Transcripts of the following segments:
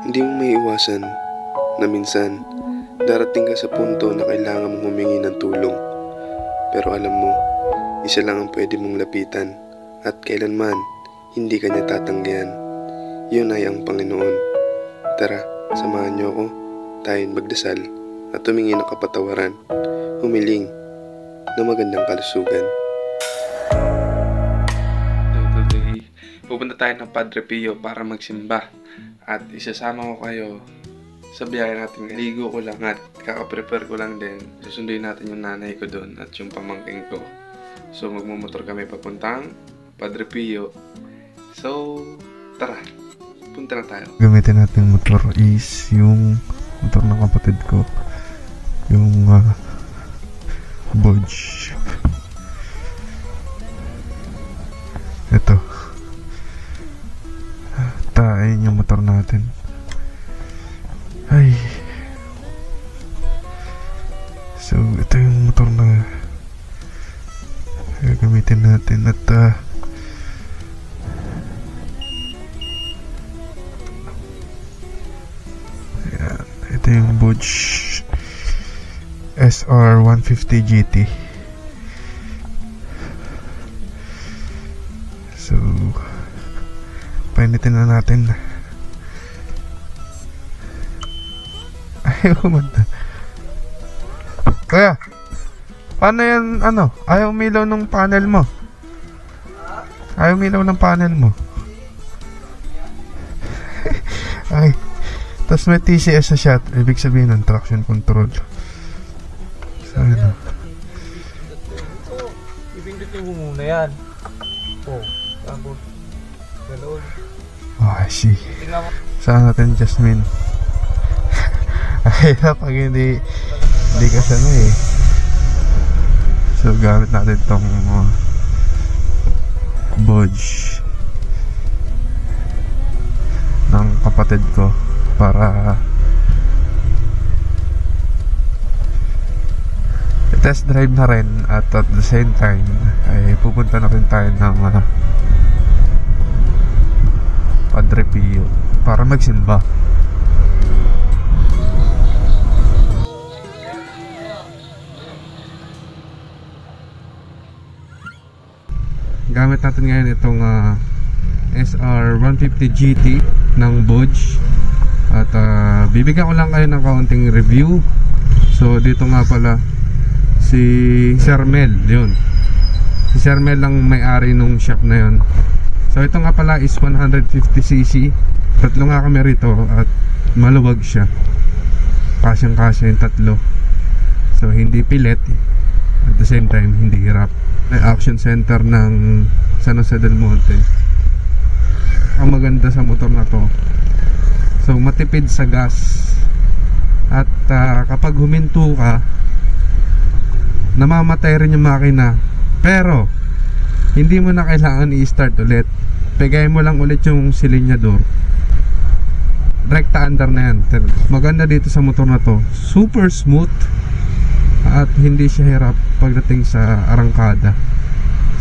Hindi mo maiiwasan na minsan darating ka sa punto na kailangan mong humingi ng tulong. Pero alam mo, isa lang ang pwede mong lapitan at kailanman hindi ka niya tatanggihan. Yun ay ang Panginoon. Tara, samahan niyo ako, tayong magdasal at humingi ng kapatawaran, humiling na magandang kalusugan. Today, pupunta tayo ng Padre Pio para magsimba at isasama ko kayo sa biyahe natin. Ligo ko lang at kaka-prepare ko lang din. Susunduin natin yung nanay ko doon at yung pamangking ko. So magmumotor kami papuntang Padre Pio. So tara, punta na tayo. Gamitin natin motor is yung motor ng kapatid ko, yung Bodge. Ito, tain yung motor natin. Ay, so ito yung motor na gagamitin natin at ayan, ito yung Bodge SR150 GT. So painitin na natin. Ayaw kumanta. Kaya paano yan, ayaw umilaw ng panel mo? Ayaw umilaw ng panel mo. Ay, tapos may TCS sa shot. Ibig sabihin ng traction control. So, Ipindutin mo muna yan. Tapos ganoon. I see. Saan natin, Jasmine? Ay, pag hindi ka sanay eh. So gamit natin itong Bodge ng kapatid ko para test drive na rin at the same time ay pupunta na rin tayo ng Padre Pio para magsimba. Gamit natin ngayon itong SR150 GT ng Bodge at bibigyan ko lang kayo ng kaunting review. So dito nga pala si Sir Mel, yun. Si Sir Mel lang may-ari nung shop na yun. So ito nga pala is 150cc. Tatlo nga kami rito at maluwag siya. Kasyang kasya yung tatlo. So hindi pilit, at the same time hindi hirap. May action center ng San Jose del Monte. Ang maganda sa motor na to, so matipid sa gas. At kapag huminto ka, namamatay rin yung makina, pero hindi mo na kailangan i-start ulit. Pegay mo lang ulit yung silinyador, rekta under na yan. Maganda dito sa motor na to, super smooth at hindi siya hirap pagdating sa arangkada.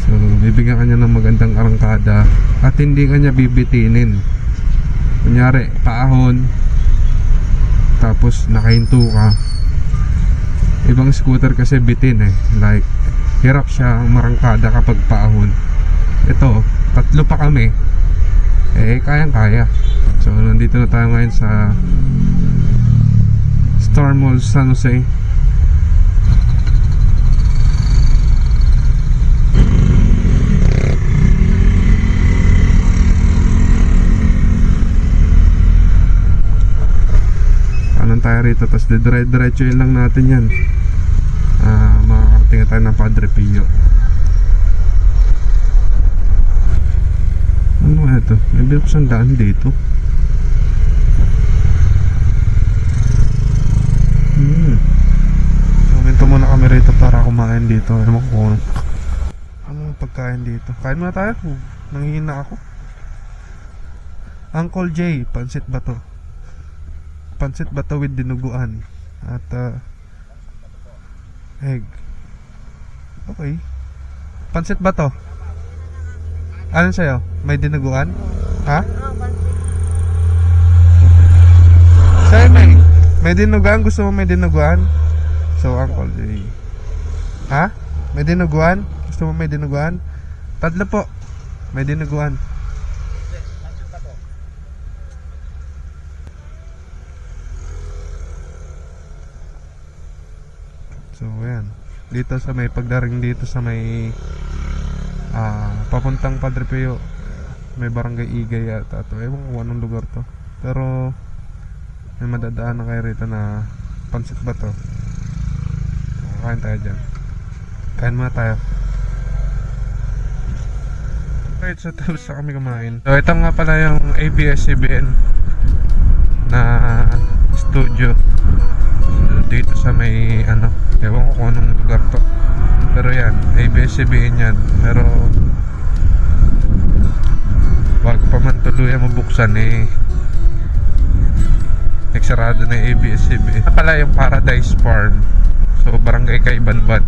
So bibigyan ka niya ng magandang arangkada at hindi ka niya bibitinin. Kunyari paahon tapos nakahinto ka. Ibang scooter kasi bitin eh, like hirap siya marangkada kapag paahon. Ito, tatlo pa kami, kayang kaya. So nandito na tayo ngayon sa Star Mall San Jose. Tayo rito, tapos diretso yun lang natin yan. Makakarating tayo ng Padre Pio. Ano ito? May binuksan daan dito. Momento muna kami rito para kumain dito. Ewan ko ano pagkain dito. Kain muna tayo. Nanghihina ako. Uncle J, pansit ba to? Pansit bato with dinuguan at egg. Okay. Pansit bato. Ano sa'yo? May dinuguan? Ha? May dinuguan? Gusto mo may dinuguan? So, Uncle Jay. Ha? May dinuguan? Gusto mo may dinuguan? Tatlo po. May dinuguan. So, ayan. Dito sa may pagdaring dito sa may papuntang Padre Pio, may barangay Igay yata ito. Ewan ko anong lugar to. Pero may madadaan na kayo rito na pansit ba to? Kain tayo dyan. Kain muna tayo. Right, so tapos na kami kumain. So ito nga pala yung ABS-CBN na studio. So, dito sa may ewan ko kung anong lugar to. Pero yan, ABS-CBN yan. Pero wag pa man tuluyan mabuksan nagsarado na yung ABS-CBN. Ito pala yung Paradise Farm. So barangay Kaibanbad.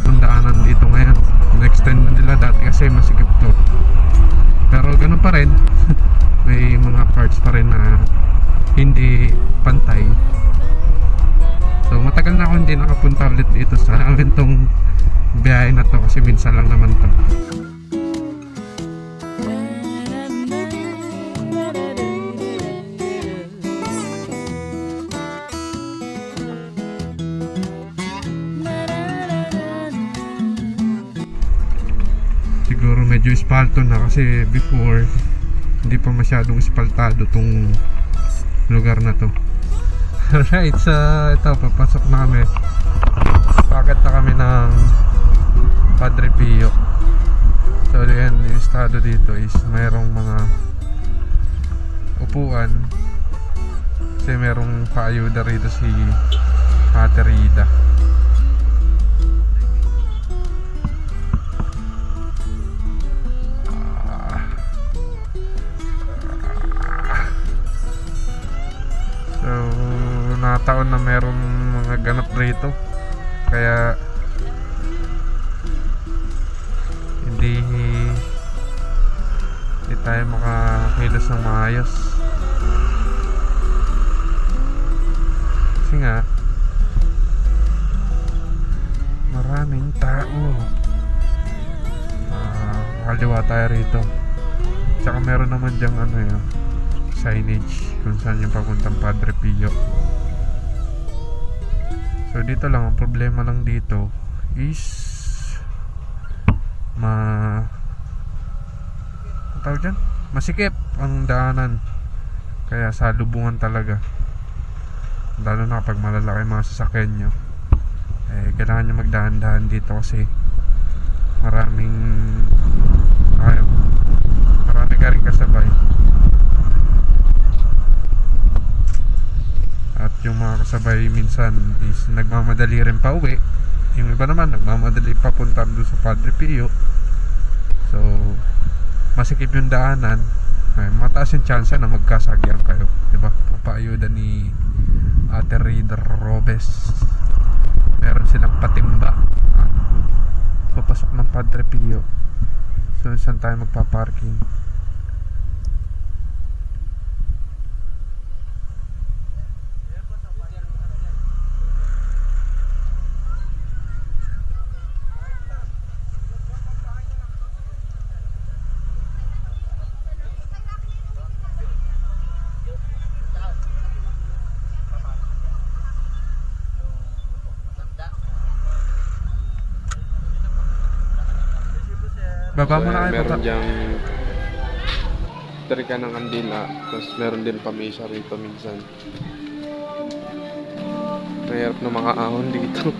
Yung daanan dito ngayon, in-extend na nila, dati kasi masikip to. Pero ganun pa rin. May mga parts pa rin na hindi pantay. So matagal na ako hindi nakapunta ulit dito sa amin tong biyahe na to, kasi minsan lang naman to. Siguro medyo espalto na, kasi before hindi pa masyadong espaltado tong lugar na to. Alright, so ito, papasok na kami. Packet na kami ng Padre Pio. So yan, yung estado dito is mayroong mga upuan, kasi mayroong paayuda rito si Ate Rida. Taon na meron mga ganap rito, kaya hindi tayo makakilos ng maayos, kasi nga maraming tao. Kaliwa tayo rito, tsaka meron naman dyang signage kung saan yung papuntang Padre Pio. So dito lang, ang problema lang dito is masikip ang daanan, kaya salubungan talaga, lalo na kapag malalaki mga sasakyan nyo. Kailangan nyo magdahan-dahan dito, kasi marami ka rin kasabay. At yung mga kasabay minsan is nagmamadali rin pa uwi. Yung iba naman nagmamadali papunta doon sa Padre Pio. So masikip yung daanan, mataas yung chance na magkasagyan kayo, diba? Papaayuda ni Ate Rida Robes, meron silang patimba papasok ng Padre Pio. So saan tayo magpa-parking? Baba mo na kayo, meron baba. dyang trika ng kandila, tapos meron din pamisa rito minsan. Mahirap na mga ahon dito.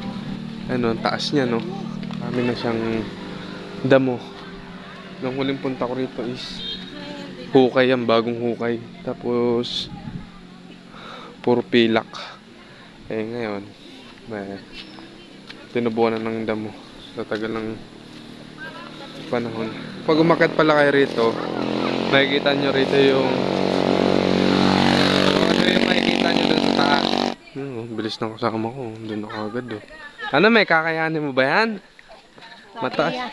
Ang taas niya, no? Kami na siyang damo. Nung huling punta ko rito is hukay yan, bagong hukay. Tapos puro pilak. Ngayon tinubuan na ng damo sa tagal ng panahon. Pag umakyat pala kayo rito, makikita nyo rito yung makikita nyo dun sa taas. Bilis ng kasama ko, dun ako agad may kakayanin mo ba yan? Mataas.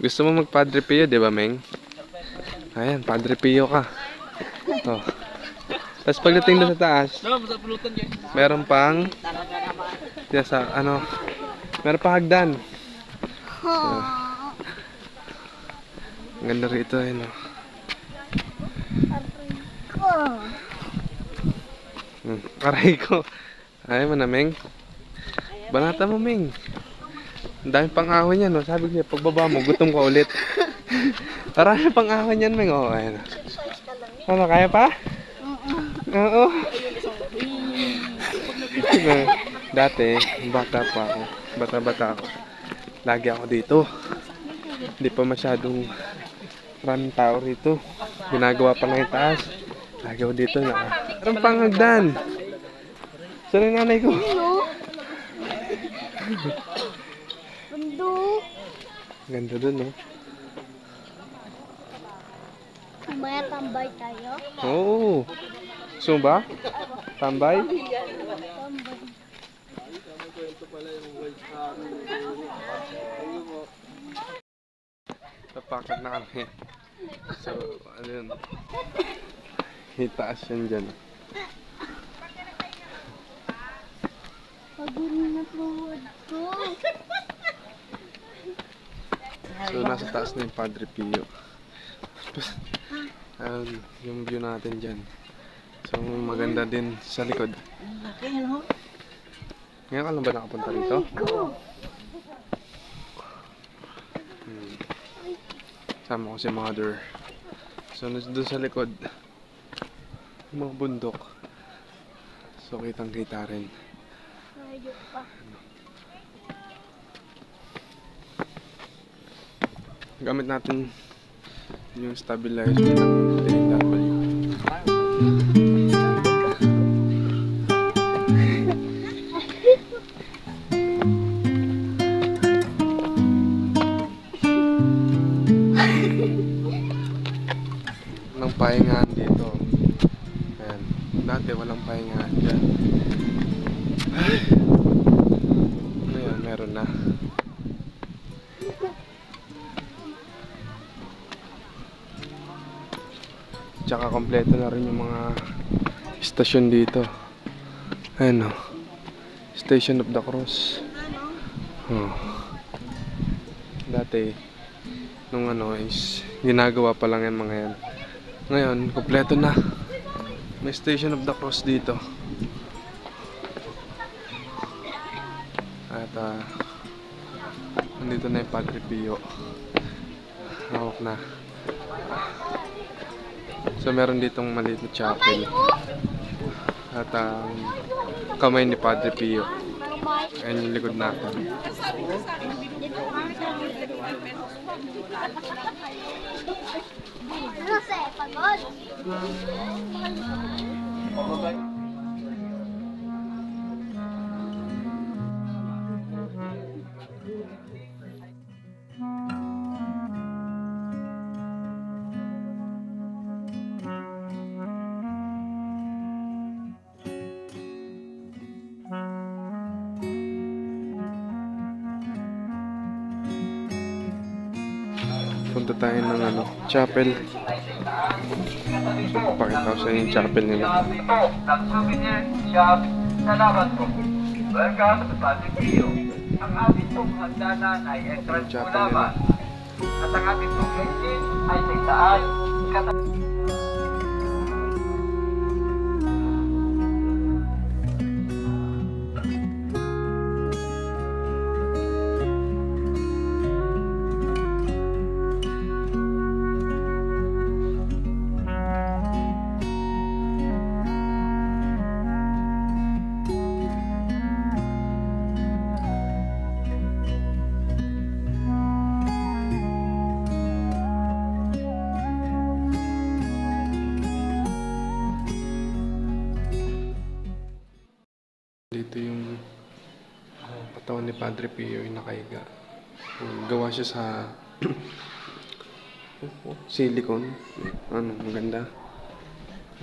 Gusto mo mag Padre Pio, di ba, Meng? Ayan, Padre Pio ka. Tapos pagdating doon sa taas, meron pang meron pang hagdan. So, ang ganda rito eh, no? Aray ko. Ayaw mo na, Meng. Banata mo, Meng. Ang daming pang-ahon yan, no? Sabi ko siya, pagbaba mo, gutom ka ulit. Marami pang-ahon yan, Meng. Oo, ayan. Ano, kaya pa? Oo. Dati, bata pa ako. Bata-bata ako. Lagi ako dito. Hindi pa masyadong maraming tao rito. Ginagawa pa lang yung taas. Lagi ako dito na. Meron pang hagdan. Saan yung nanay ko? Ganda dun, no? Mamaya tambay tayo. Oo. Gusto mo ba? Tambay? Tapakat na kami. So, ano yun? Itaas yan dyan. Pagod na tuhod ko. So, nasa taas na yung Padre Pio. Yung view natin dyan. So, maganda din sa likod. Ngayon ka lang ba nakapunta rito? Sama ko si Mother. So, doon sa likod, mga bundok. So, kitang-kita rin. Gamit natin yung stabilizer ng DNW. Walang pahingahan dito. Ayan. Dati walang pahingahan dyan. Ngayon, meron na. Tsaka kompleto na rin yung mga stasyon dito. Ayan o. Station of the Cross. Oh. Dati, nung is ginagawa pa lang yan mga yan. Ngayon, kompleto na. May Station of the Cross dito. At nandito na yung Padre Pio. Hawak na. So meron ditong maliit na chapel. At kamay ni Padre Pio. Ayan yung likod natin. Pagod. Punta tayo ng chapel. So, papakita ko sa inyo yung chapel nila. Ng souvenir shop sa laban po. Welcome to Padre Pio. Ang ating pong hagdanan ay entrance po laban. At ang ating pong exit ay sa itaas. Dito yung katawan ni Padre Pio yung nakahiga. Gawa siya sa silicone. Maganda.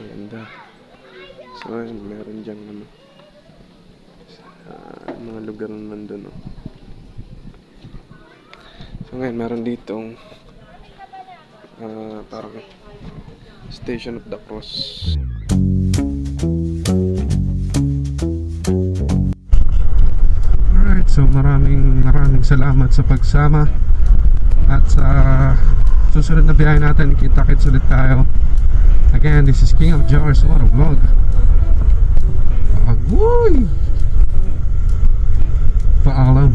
Maganda. So, meron dyan mga lugar naman doon. So, ngayon, meron ditong parang Station of the Cross. So maraming salamat sa pagsama. At sa susunod na biyahe natin, kita-kits ulit tayo. Again, this is King of Jars Motovlog. Agoy! Paalam.